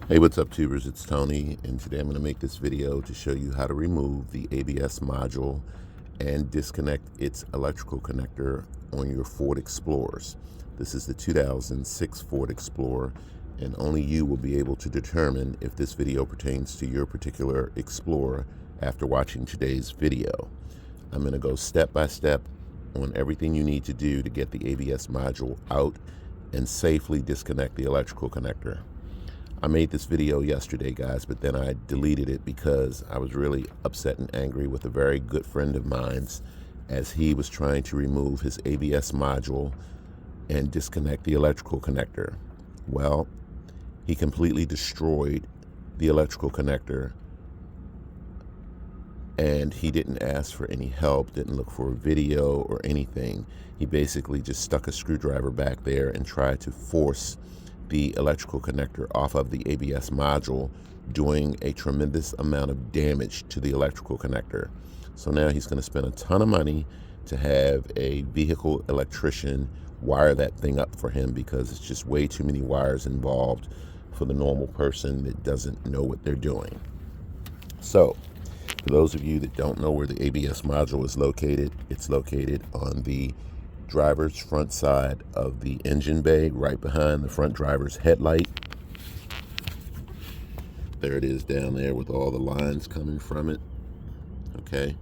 Hey, what's up, tubers? It's Tony, and today I'm going to make this video to show you how to remove the ABS module and disconnect its electrical connector on your Ford Explorers. This is the 2006 Ford Explorer, and only you will be able to determine if this video pertains to your particular Explorer after watching today's video. I'm going to go step by step on everything you need to do to get the ABS module out and safely disconnect the electrical connector. I made this video yesterday, guys, but then I deleted it because I was really upset and angry with a very good friend of mine's as he was trying to remove his ABS module and disconnect the electrical connector. Well, he completely destroyed the electrical connector, and he didn't ask for any help, didn't look for a video or anything. He basically just stuck a screwdriver back there and tried to force the electrical connector off of the ABS module, doing a tremendous amount of damage to the electrical connector. So now he's going to spend a ton of money to have a vehicle electrician wire that thing up for him, because it's just way too many wires involved for the normal person that doesn't know what they're doing. So for those of you that don't know where the ABS module is located, it's located on the driver's front side of the engine bay, right behind the front driver's headlight. There it is down there with all the lines coming from it. Okay.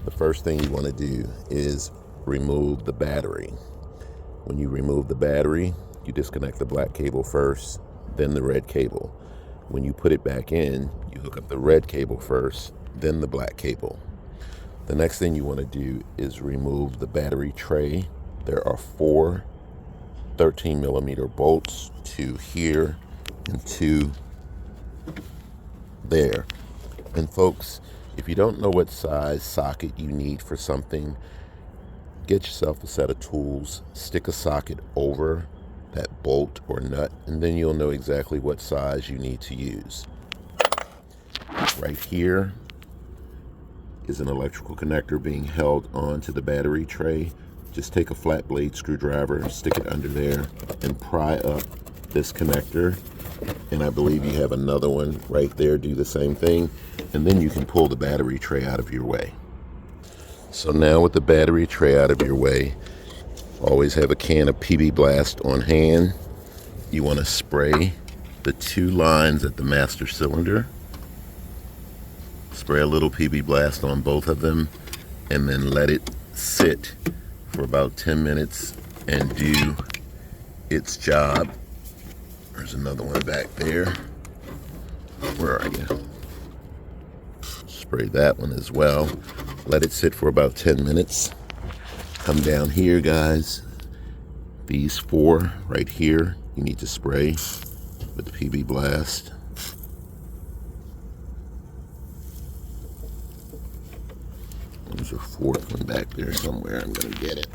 The first thing you want to do is remove the battery. When you remove the battery, you disconnect the black cable first, then the red cable. When you put it back in, you hook up the red cable first, then the black cable. The next thing you want to do is remove the battery tray. There are 4 13mm bolts, 2 here and 2 there. And folks, if you don't know what size socket you need for something, get yourself a set of tools, stick a socket over that bolt or nut, and then you'll know exactly what size you need to use. Right here is an electrical connector being held onto the battery tray. Just take a flat blade screwdriver, stick it under there, and pry up this connector. And I believe you have another one right there. Do the same thing, and then you can pull the battery tray out of your way. So now with the battery tray out of your way, always have a can of PB Blast on hand. You want to spray the 2 lines at the master cylinder. Spray a little PB Blast on both of them, and then let it sit for about 10 minutes and do its job. There's another one back there. Where are you? Spray that one as well. Let it sit for about 10 minutes. Come down here, guys. These 4 right here, you need to spray with the PB Blast. There's a 4th one back there somewhere. I'm going to get it.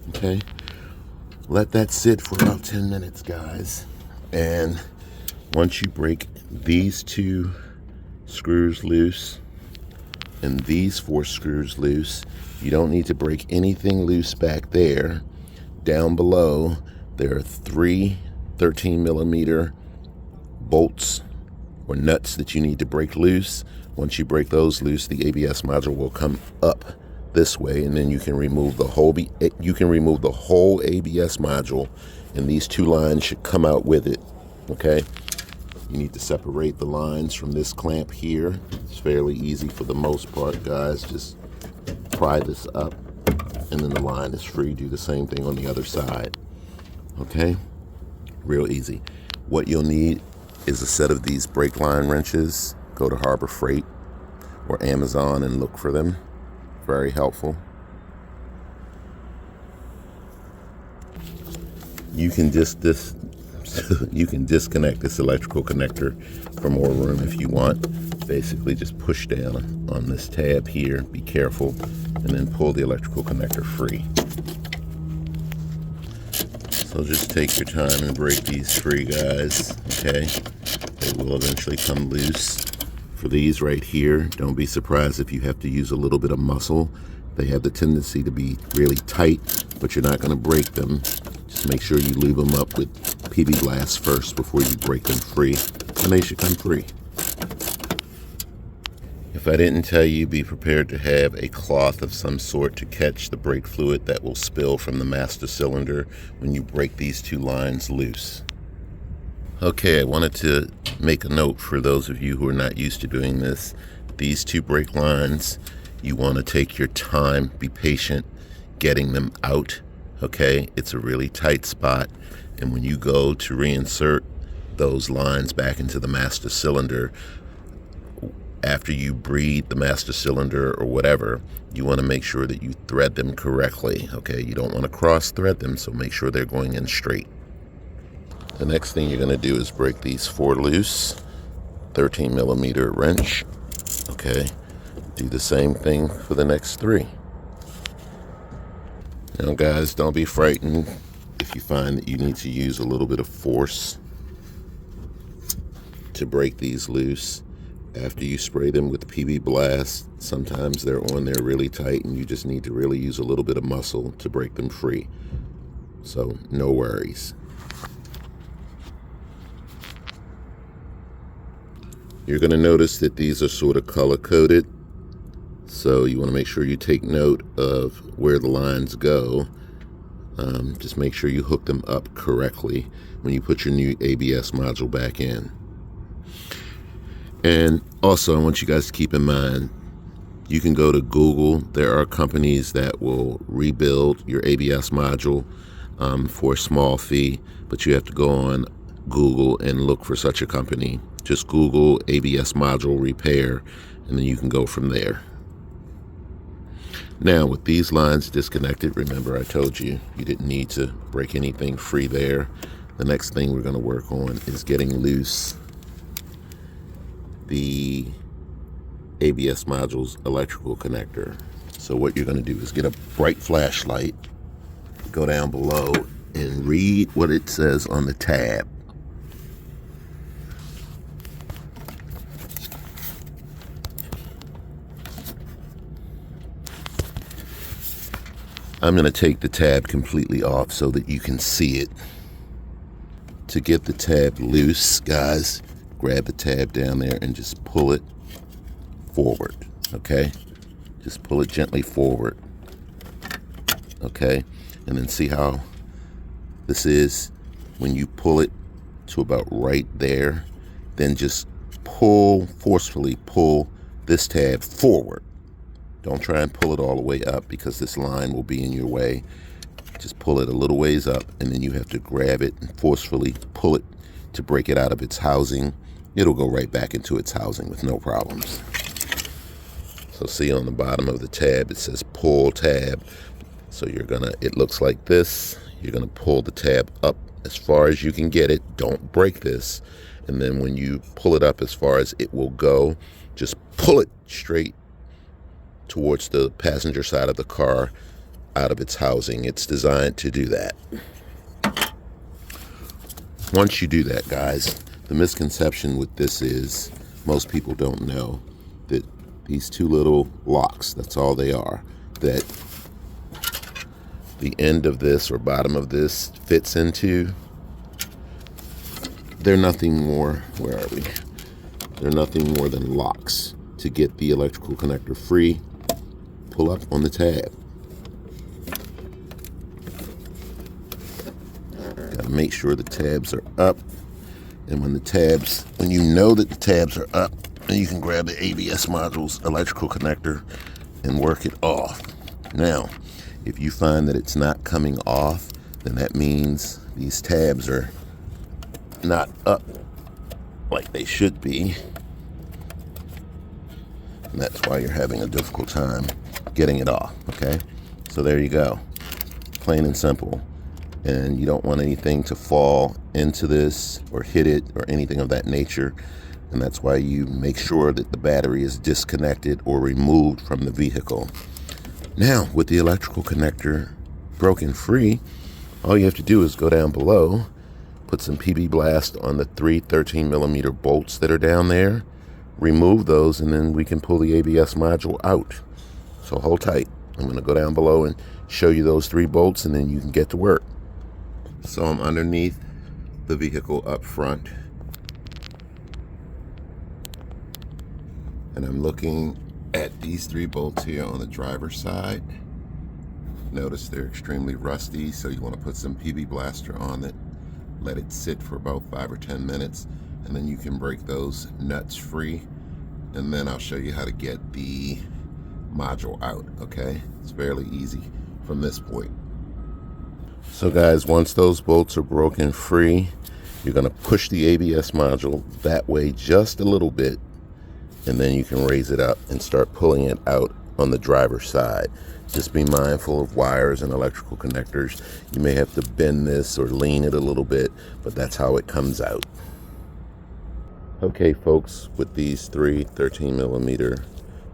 Okay. Let that sit for about 10 minutes, guys. And once you break these 2 screws loose and these 4 screws loose, you don't need to break anything loose back there. Down below, there are 3 13mm bolts or nuts that you need to break loose. Once you break those loose, the ABS module will come up this way, and then you can remove the whole ABS module, and these 2 lines should come out with it. Okay, you need to separate the lines from this clamp here. It's fairly easy for the most part, guys. Just pry this up, and then the line is free. Do the same thing on the other side. Okay, real easy. What you'll need is a set of these brake line wrenches. Go to Harbor Freight or Amazon and look for them. Very helpful. You can you can disconnect this electrical connector for more room if you want. Basically just push down on this tab here, be careful, and then pull the electrical connector free. So just take your time and break these free, guys. Okay, they will eventually come loose. For these right here, don't be surprised if you have to use a little bit of muscle. They have the tendency to be really tight, but you're not going to break them. Just make sure you lube them up with PB Blast first before you break them free, and they should come free. If I didn't tell you, be prepared to have a cloth of some sort to catch the brake fluid that will spill from the master cylinder when you break these two lines loose. Okay, I wanted to make a note for those of you who are not used to doing this. These two brake lines, you want to take your time, be patient getting them out. Okay, it's a really tight spot, and when you go to reinsert those lines back into the master cylinder, after you breathe the master cylinder or whatever, you want to make sure that you thread them correctly. Okay, you don't want to cross thread them, so make sure they're going in straight. The next thing you're going to do is break these 4 loose, 13 millimeter wrench. Okay, do the same thing for the next 3. Now guys, don't be frightened if you find that you need to use a little bit of force to break these loose. After you spray them with PB Blast, sometimes they're on there really tight and you just need to really use a little bit of muscle to break them free. So no worries. You're going to notice that these are sort of color-coded, so you want to make sure you take note of where the lines go. Just make sure you hook them up correctly when you put your new ABS module back in. And also, I want you guys to keep in mind, you can go to Google. There are companies that will rebuild your ABS module for a small fee, but you have to go on Google and look for such a company. Just Google ABS module repair, and then you can go from there. Now, with these lines disconnected, remember I told you you didn't need to break anything free there. The next thing we're going to work on is getting loose the ABS module's electrical connector. So what you're going to do is get a bright flashlight, go down below, and read what it says on the tab. I'm going to take the tab completely off so that you can see it. To get the tab loose, guys, grab the tab down there and just pull it forward, okay? Just pull it gently forward, okay? And then see how this is when you pull it to about right there, then just forcefully pull this tab forward. Don't try and pull it all the way up because this line will be in your way. Just pull it a little ways up, and then you have to grab it and forcefully pull it to break it out of its housing. It'll go right back into its housing with no problems. So see on the bottom of the tab, it says pull tab. So it looks like this. You're gonna pull the tab up as far as you can get it. Don't break this. And then when you pull it up as far as it will go, just pull it straight towards the passenger side of the car out of its housing. It's designed to do that. Once you do that, guys, the misconception with this is most people don't know that these two little locks, that's all they are, that the end of this or bottom of this fits into, they're nothing more, where are we? They're nothing more than locks. To get the electrical connector free, pull up on the tab. Gotta make sure the tabs are up. And when you know that the tabs are up, then you can grab the ABS module's electrical connector and work it off. Now, if you find that it's not coming off, then that means these tabs are not up like they should be. And that's why you're having a difficult time getting it off, okay? So there you go, plain and simple. And you don't want anything to fall into this or hit it or anything of that nature. And that's why you make sure that the battery is disconnected or removed from the vehicle. Now, with the electrical connector broken free, all you have to do is go down below, put some PB Blast on the 3 13 millimeter bolts that are down there, remove those, and then we can pull the ABS module out. So hold tight. I'm going to go down below and show you those 3 bolts, and then you can get to work. So I'm underneath the vehicle up front, and I'm looking at these 3 bolts here on the driver's side. Notice they're extremely rusty, so you want to put some PB Blaster on it, let it sit for about 5 or 10 minutes, and then you can break those nuts free, and then I'll show you how to get the module out. Okay, it's fairly easy from this point. So guys, once those bolts are broken free, you're going to push the ABS module that way just a little bit, and then you can raise it up and start pulling it out on the driver's side. Just be mindful of wires and electrical connectors. You may have to bend this or lean it a little bit, but that's how it comes out. Okay folks, with these 3 13mm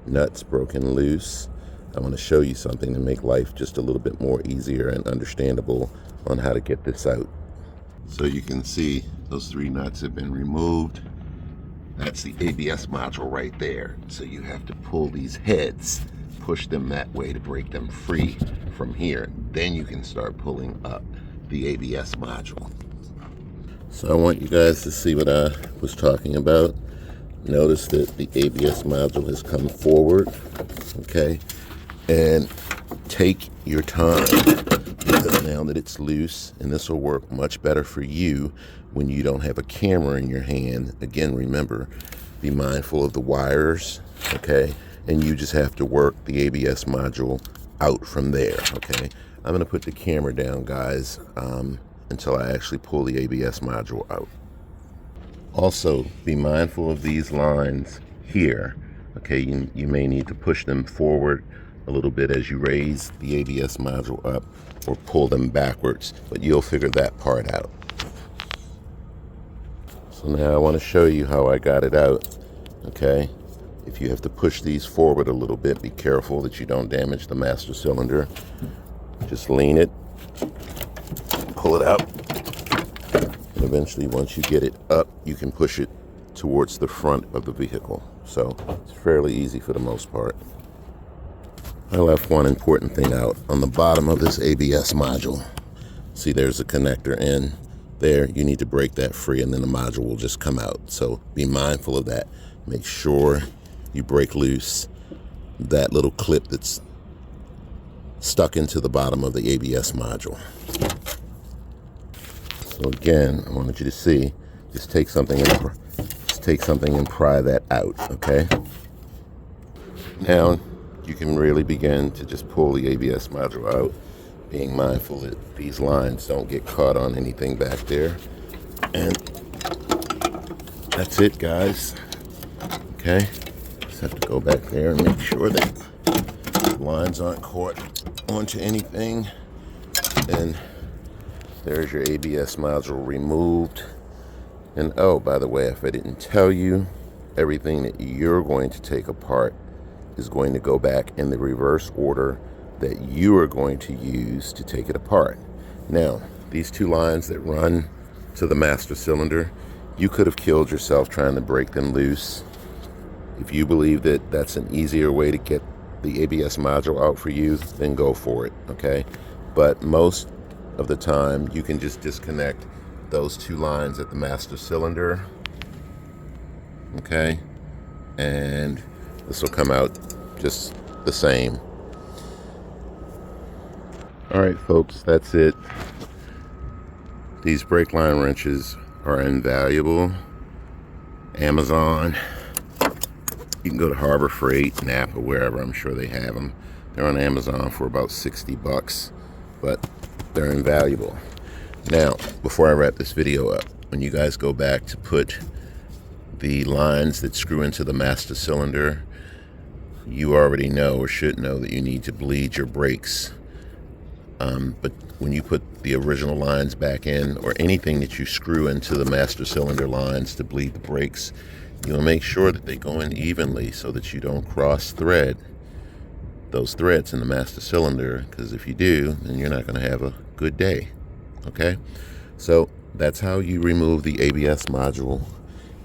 nuts broken loose, I want to show you something to make life just a little bit more easier and understandable on how to get this out. So you can see those 3 nuts have been removed. That's the ABS module right there. So you have to pull these heads, push them that way to break them free from here. Then you can start pulling up the ABS module. So I want you guys to see what I was talking about. Notice that the ABS module has come forward, okay? And take your time, because now that it's loose, and this will work much better for you when you don't have a camera in your hand. Again, remember, be mindful of the wires, okay? And you just have to work the ABS module out from there, okay? I'm gonna put the camera down, guys, until I actually pull the ABS module out. Also, be mindful of these lines here, okay? You may need to push them forward a little bit as you raise the ABS module up, or pull them backwards, but you'll figure that part out. So now I want to show you how I got it out, okay? If you have to push these forward a little bit, be careful that you don't damage the master cylinder. Just lean it, pull it out, and eventually once you get it up, you can push it towards the front of the vehicle. So it's fairly easy for the most part. I left one important thing out on the bottom of this ABS module. See, there's a connector in there. You need to break that free, and then the module will just come out. So be mindful of that. Make sure you break loose that little clip that's stuck into the bottom of the ABS module. So again, I wanted you to see, just take something and pry that out, okay? Now you can really begin to just pull the ABS module out, being mindful that these lines don't get caught on anything back there. And that's it, guys. Okay, just have to go back there and make sure that the lines aren't caught onto anything. And there's your ABS module removed. And oh, by the way, if I didn't tell you, everything that you're going to take apart is going to go back in the reverse order that you are going to use to take it apart. Now, these 2 lines that run to the master cylinder, you could have killed yourself trying to break them loose. If you believe that that's an easier way to get the ABS module out for you, then go for it, okay? But most of the time, you can just disconnect those 2 lines at the master cylinder, okay? And this will come out just the same. All right, folks, that's it. These brake line wrenches are invaluable. Amazon. You can go to Harbor Freight, Napa, wherever. I'm sure they have them. They're on Amazon for about 60 bucks, but they're invaluable. Now, before I wrap this video up, when you guys go back to put the lines that screw into the master cylinder, you already know or should know that you need to bleed your brakes. But when you put the original lines back in, or anything that you screw into the master cylinder lines to bleed the brakes, you'll make sure that they go in evenly so that you don't cross thread those threads in the master cylinder, because if you do, then you're not going to have a good day. Okay, so that's how you remove the ABS module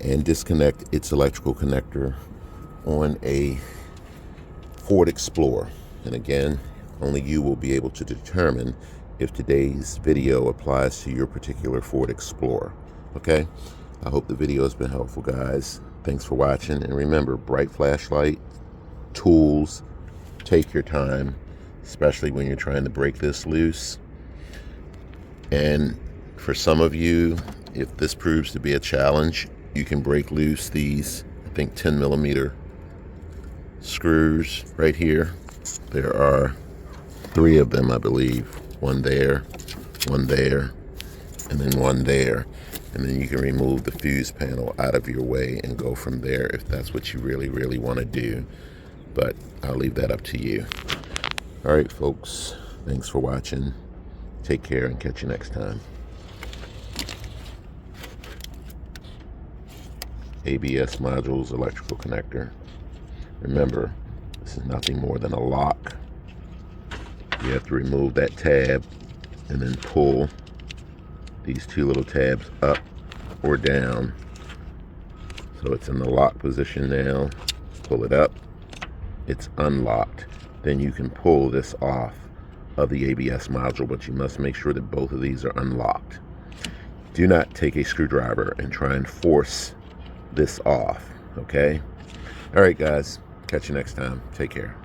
and disconnect its electrical connector on a Ford Explorer. And again, Only you will be able to determine if today's video applies to your particular Ford Explorer. Okay? I hope the video has been helpful, guys. Thanks for watching. And remember, bright flashlight, tools, take your time, especially when you're trying to break this loose. And for some of you, if this proves to be a challenge, you can break loose these, I think, 10mm screws right here. There are 3 of them, I believe. One there, and then one there. And then you can remove the fuse panel out of your way and go from there if that's what you really, really want to do. But I'll leave that up to you. All right, folks. Thanks for watching. Take care and catch you next time. ABS modules, electrical connector. Remember, this is nothing more than a lock. You have to remove that tab and then pull these 2 little tabs up or down. So it's in the lock position now. Pull it up. It's unlocked. Then you can pull this off of the ABS module, but you must make sure that both of these are unlocked. Do not take a screwdriver and try and force this off, okay? All right, guys. Catch you next time. Take care.